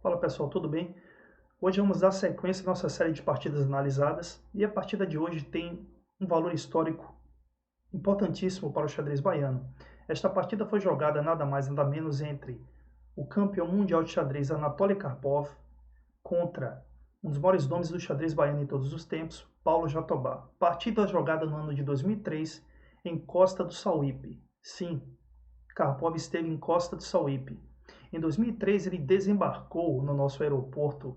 Fala pessoal, tudo bem? Hoje vamos dar sequência à nossa série de partidas analisadas e a partida de hoje tem um valor histórico importantíssimo para o xadrez baiano. Esta partida foi jogada nada mais nada menos entre o campeão mundial de xadrez Anatoly Karpov contra um dos maiores nomes do xadrez baiano em todos os tempos, Paulo Jatobá. Partida jogada no ano de 2003 em Costa do Sauípe. Sim, Karpov esteve em Costa do Sauípe. Em 2003, ele desembarcou no nosso aeroporto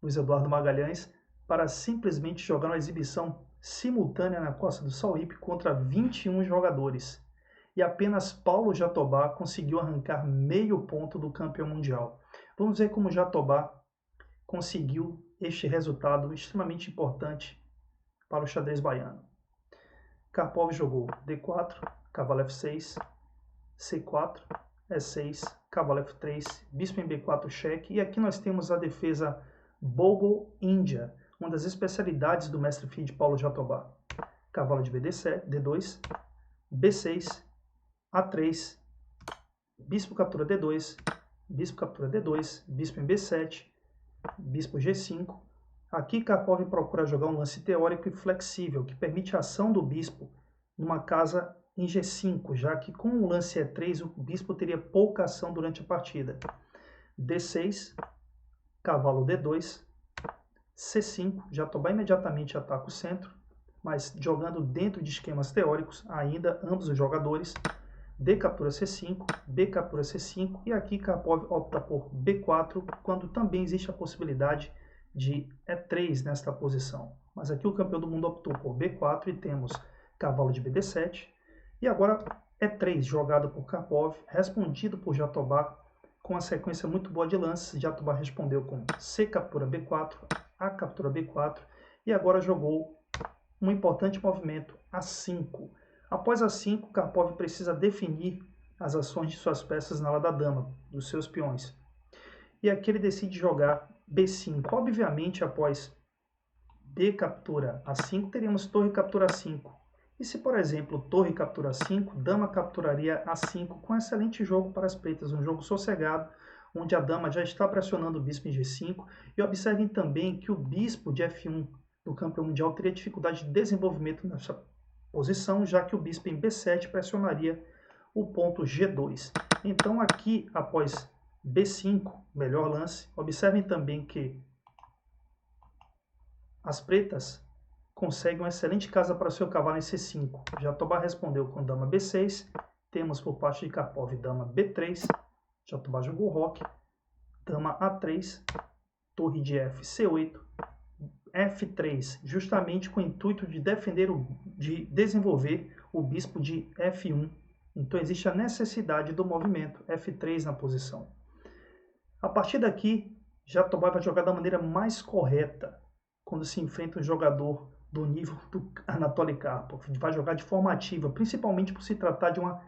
Luiz Eduardo Magalhães para simplesmente jogar uma exibição simultânea na Costa do Sauípe contra 21 jogadores. E apenas Paulo Jatobá conseguiu arrancar meio ponto do campeão mundial. Vamos ver como Jatobá conseguiu este resultado extremamente importante para o xadrez baiano. Karpov jogou D4, cavalo F6, C4, E6, cavalo F3, bispo em B4 cheque, e aqui nós temos a defesa Bogle Índia, uma das especialidades do mestre Fi de Paulo Jatobá. Cavalo de BD7, D2, B6, A3, bispo captura D2, bispo captura D2, bispo em B7, bispo G5. Aqui Karpov procura jogar um lance teórico e flexível, que permite a ação do bispo numa casa em G5, já que com o lance E3 o bispo teria pouca ação durante a partida. D6, cavalo D2, C5, Jatobá imediatamente ataca o centro, mas jogando dentro de esquemas teóricos, ainda ambos os jogadores. D captura C5, B captura C5, e aqui Karpov opta por B4, quando também existe a possibilidade de E3 nesta posição. Mas aqui o campeão do mundo optou por B4 e temos cavalo de BD7. E agora E3 jogado por Karpov, respondido por Jatobá, com uma sequência muito boa de lances. Jatobá respondeu com C captura B4, A captura B4, e agora jogou um importante movimento A5. Após A5, Karpov precisa definir as ações de suas peças na ala da dama, dos seus peões. E aqui ele decide jogar B5. Obviamente, após D captura A5, teríamos torre captura A5. E se, por exemplo, torre captura A5, dama capturaria A5, com um excelente jogo para as pretas, um jogo sossegado, onde a dama já está pressionando o bispo em G5. E observem também que o bispo de F1 do campeão mundial teria dificuldade de desenvolvimento nessa posição, já que o bispo em B7 pressionaria o ponto G2. Então aqui, após B5, melhor lance, observem também que as pretas conseguem uma excelente casa para o seu cavalo em C5. Jatobá respondeu com dama B6, temos por parte de Karpov dama B3, Jatobá jogou roque, dama A3, torre de F, C8, F3, justamente com o intuito de de desenvolver o bispo de F1. Então existe a necessidade do movimento F3 na posição. A partir daqui, Jatobá vai jogar da maneira mais correta quando se enfrenta um jogador do nível do Anatoly Karpov. Vai jogar de forma ativa, principalmente por se tratar de uma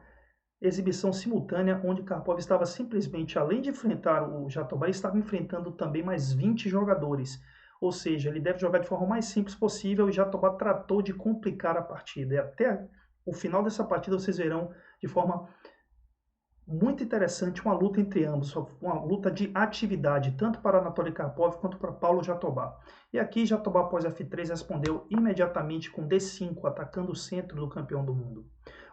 exibição simultânea, onde Karpov estava simplesmente, além de enfrentar o Jatobá, ele estava enfrentando também mais 20 jogadores. Ou seja, ele deve jogar de forma mais simples possível, e Jatobá tratou de complicar a partida. E até o final dessa partida vocês verão de forma muito interessante uma luta entre ambos, uma luta de atividade, tanto para Anatoly Karpov quanto para Paulo Jatobá. E aqui Jatobá, após F3, respondeu imediatamente com D5, atacando o centro do campeão do mundo.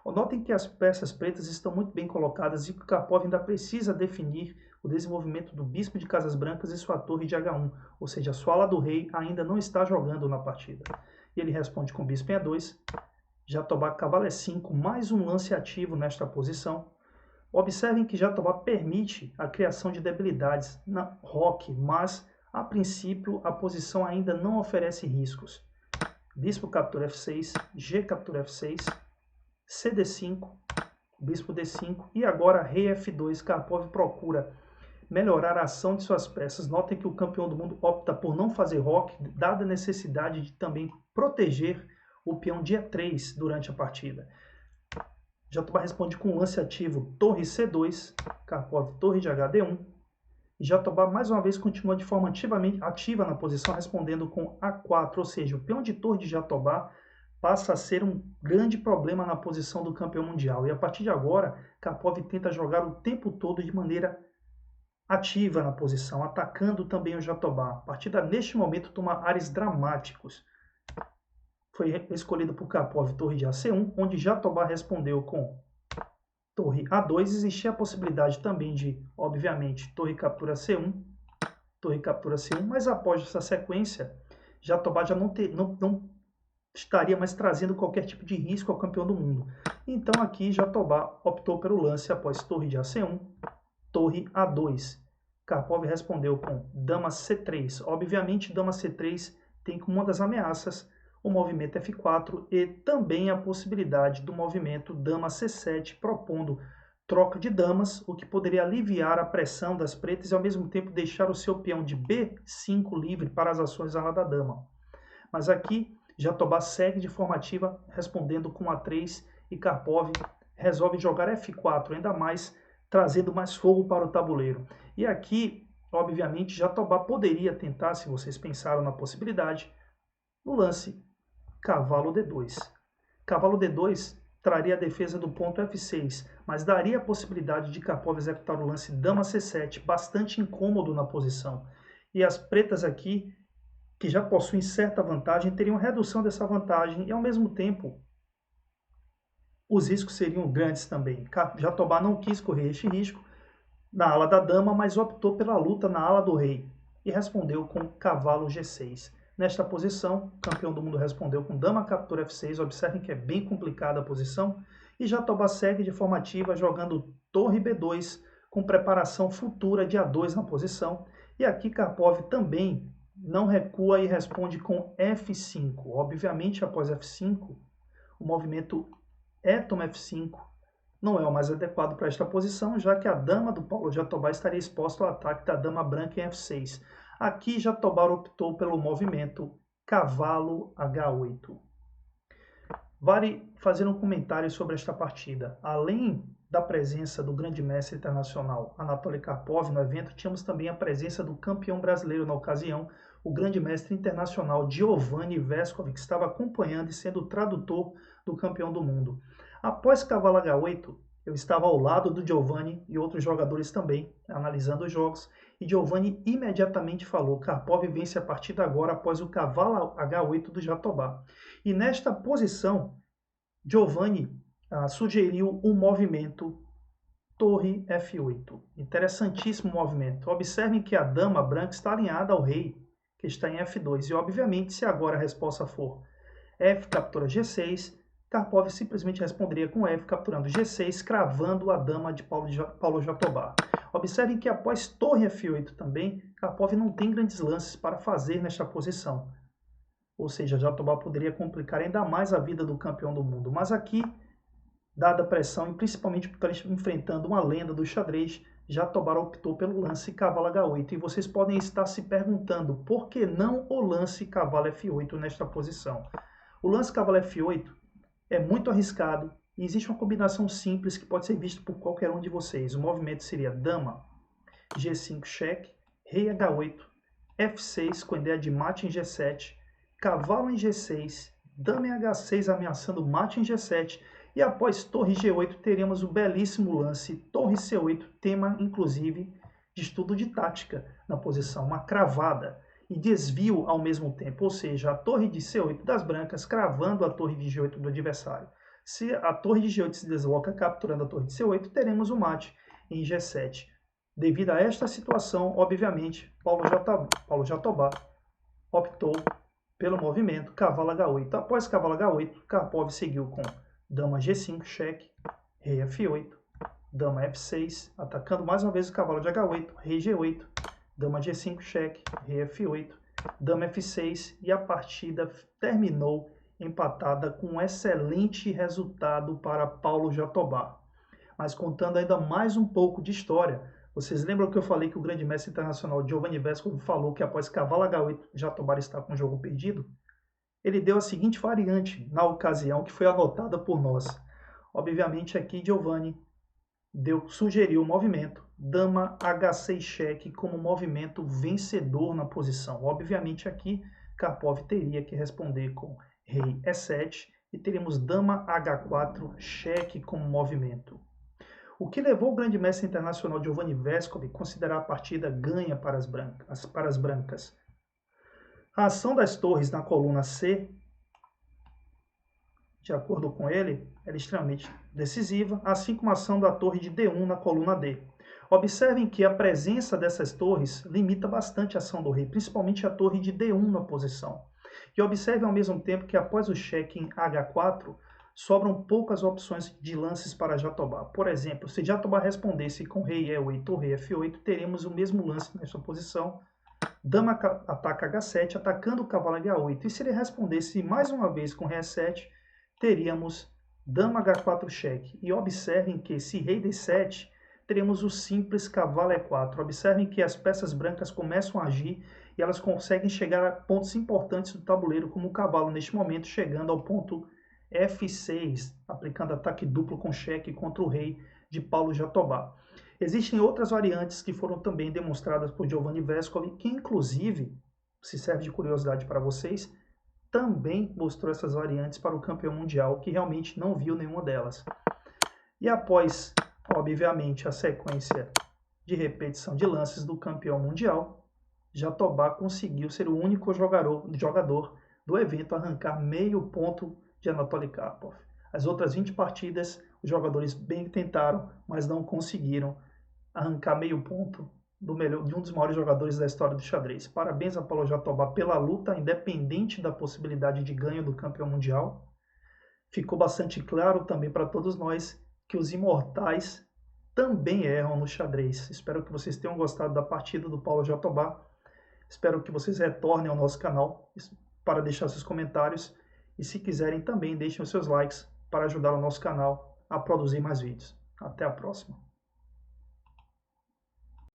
Notem que as peças pretas estão muito bem colocadas e que Karpov ainda precisa definir o desenvolvimento do bispo de Casas Brancas e sua torre de H1, ou seja, a sua ala do rei ainda não está jogando na partida. E ele responde com bispo em E2, Jatobá cavalo E5, mais um lance ativo nesta posição. Observem que Jatobá permite a criação de debilidades na roque, mas a princípio a posição ainda não oferece riscos. Bispo captura F6, G captura F6, CD5, bispo D5 e agora rei F2. Karpov procura melhorar a ação de suas peças. Notem que o campeão do mundo opta por não fazer roque, dada a necessidade de também proteger o peão de E3 durante a partida. Jatobá responde com um lance ativo torre C2, Karpov torre de HD1. E Jatobá mais uma vez continua de forma ativa na posição, respondendo com A4, ou seja, o peão de torre de Jatobá passa a ser um grande problema na posição do campeão mundial. E a partir de agora, Karpov tenta jogar o tempo todo de maneira ativa na posição, atacando também o Jatobá. A partida, neste momento, toma ares dramáticos. Foi escolhido por Karpov torre de AC1, onde Jatobá respondeu com torre A2. Existia a possibilidade também de, obviamente, torre captura C1, torre captura C1, mas após essa sequência, Jatobá já não estaria mais trazendo qualquer tipo de risco ao campeão do mundo. Então aqui Jatobá optou pelo lance após torre de AC1, torre A2. Karpov respondeu com dama C3. Obviamente, dama C3 tem como uma das ameaças o movimento F4 e também a possibilidade do movimento dama C7, propondo troca de damas, o que poderia aliviar a pressão das pretas e ao mesmo tempo deixar o seu peão de B5 livre para as ações à la da dama. Mas aqui Jatobá segue de forma ativa, respondendo com A3, e Karpov resolve jogar F4, ainda mais trazendo mais fogo para o tabuleiro. E aqui, obviamente, Jatobá poderia tentar, se vocês pensaram na possibilidade, no lance cavalo D2. Cavalo D2 traria a defesa do ponto F6, mas daria a possibilidade de Karpov executar o lance dama C7, bastante incômodo na posição. E as pretas aqui, que já possuem certa vantagem, teriam redução dessa vantagem e, ao mesmo tempo, os riscos seriam grandes também. Jatobá não quis correr este risco na ala da dama, mas optou pela luta na ala do rei e respondeu com cavalo G6. Nesta posição, o campeão do mundo respondeu com dama captura F6. Observem que é bem complicada a posição. E Jatobá segue de forma ativa, jogando torre B2, com preparação futura de A2 na posição. E aqui Karpov também não recua e responde com F5. Obviamente, após F5, o movimento toma F5 não é o mais adequado para esta posição, já que a dama do Paulo Jatobá estaria exposta ao ataque da dama branca em F6. Aqui Jatobá optou pelo movimento cavalo H8. Vale fazer um comentário sobre esta partida. Além da presença do grande mestre internacional Anatoly Karpov no evento, tínhamos também a presença do campeão brasileiro na ocasião, o grande mestre internacional Giovanni Vescovi, que estava acompanhando e sendo o tradutor do campeão do mundo. Após cavalo H8, eu estava ao lado do Giovanni e outros jogadores também, analisando os jogos, e Giovanni imediatamente falou: Karpov vence a partida agora após o cavalo H8 do Jatobá. E nesta posição, Giovanni sugeriu um movimento torre F8. Interessantíssimo movimento. Observem que a dama branca está alinhada ao rei, que está em F2. E obviamente, se agora a resposta for F captura G6, Karpov simplesmente responderia com F capturando G6, cravando a dama de Paulo Jatobá. Observem que após torre F8 também, Karpov não tem grandes lances para fazer nesta posição. Ou seja, Jatobá poderia complicar ainda mais a vida do campeão do mundo. Mas aqui, dada a pressão e principalmente por estar enfrentando uma lenda do xadrez, Jatobá optou pelo lance cavalo H8. E vocês podem estar se perguntando por que não o lance cavalo F8 nesta posição. O lance cavalo F8 é muito arriscado e existe uma combinação simples que pode ser vista por qualquer um de vocês. O movimento seria dama, G5 cheque, rei H8, F6 com ideia de mate em G7, cavalo em G6, dama em H6 ameaçando mate em G7 e após torre G8 teremos o belíssimo lance torre C8, tema inclusive de estudo de tática na posição, uma cravada e desvio ao mesmo tempo, ou seja, a torre de C8 das brancas cravando a torre de G8 do adversário. Se a torre de G8 se desloca capturando a torre de C8, teremos o mate em G7. Devido a esta situação, obviamente, Paulo Jatobá optou pelo movimento cavalo H8. Após cavalo H8, Karpov seguiu com dama G5 cheque, rei F8, dama F6, atacando mais uma vez o cavalo de H8, rei G8, dama G5 cheque, rei F8, dama F6 e a partida terminou empatada com um excelente resultado para Paulo Jatobá. Mas contando ainda mais um pouco de história, vocês lembram que eu falei que o grande mestre internacional Giovanni Vescovi falou que após cavalo H8 Jatobá está com o jogo perdido? Ele deu a seguinte variante na ocasião que foi anotada por nós. Obviamente aqui Giovanni sugeriu o movimento dama H6 cheque como movimento vencedor na posição. Obviamente aqui Karpov teria que responder com rei E7 e teremos dama H4 cheque como movimento. o que levou o grande mestre internacional Giovanni Vescovi a considerar a partida ganha para as brancas. A ação das torres na coluna C, de acordo com ele, era extremamente decisiva, assim como a ação da torre de D1 na coluna D. Observem que a presença dessas torres limita bastante a ação do rei, principalmente a torre de D1 na posição. E observem ao mesmo tempo que após o cheque em H4, sobram poucas opções de lances para Jatobá. Por exemplo, se Jatobá respondesse com rei E8 ou rei F8, teremos o mesmo lance nessa posição. Dama ataca H7, atacando o cavalo H8. E se ele respondesse mais uma vez com rei E7, teríamos dama H4 cheque. E observem que se rei D7, teremos o simples cavalo E4. Observem que as peças brancas começam a agir e elas conseguem chegar a pontos importantes do tabuleiro, como o cavalo neste momento chegando ao ponto F6, aplicando ataque duplo com cheque contra o rei de Paulo Jatobá. Existem outras variantes que foram também demonstradas por Giovanni Vescovi, que inclusive, se serve de curiosidade para vocês, também mostrou essas variantes para o campeão mundial, que realmente não viu nenhuma delas. E após, obviamente, a sequência de repetição de lances do campeão mundial, Jatobá conseguiu ser o único jogador do evento a arrancar meio ponto de Anatoly Karpov. As outras 20 partidas, os jogadores bem tentaram, mas não conseguiram arrancar meio ponto de um dos maiores jogadores da história do xadrez. Parabéns a Paulo Jatobá pela luta, independente da possibilidade de ganho do campeão mundial. Ficou bastante claro também para todos nós que os imortais também erram no xadrez. Espero que vocês tenham gostado da partida do Paulo Jatobá. Espero que vocês retornem ao nosso canal para deixar seus comentários. E se quiserem também, deixem os seus likes para ajudar o nosso canal a produzir mais vídeos. Até a próxima.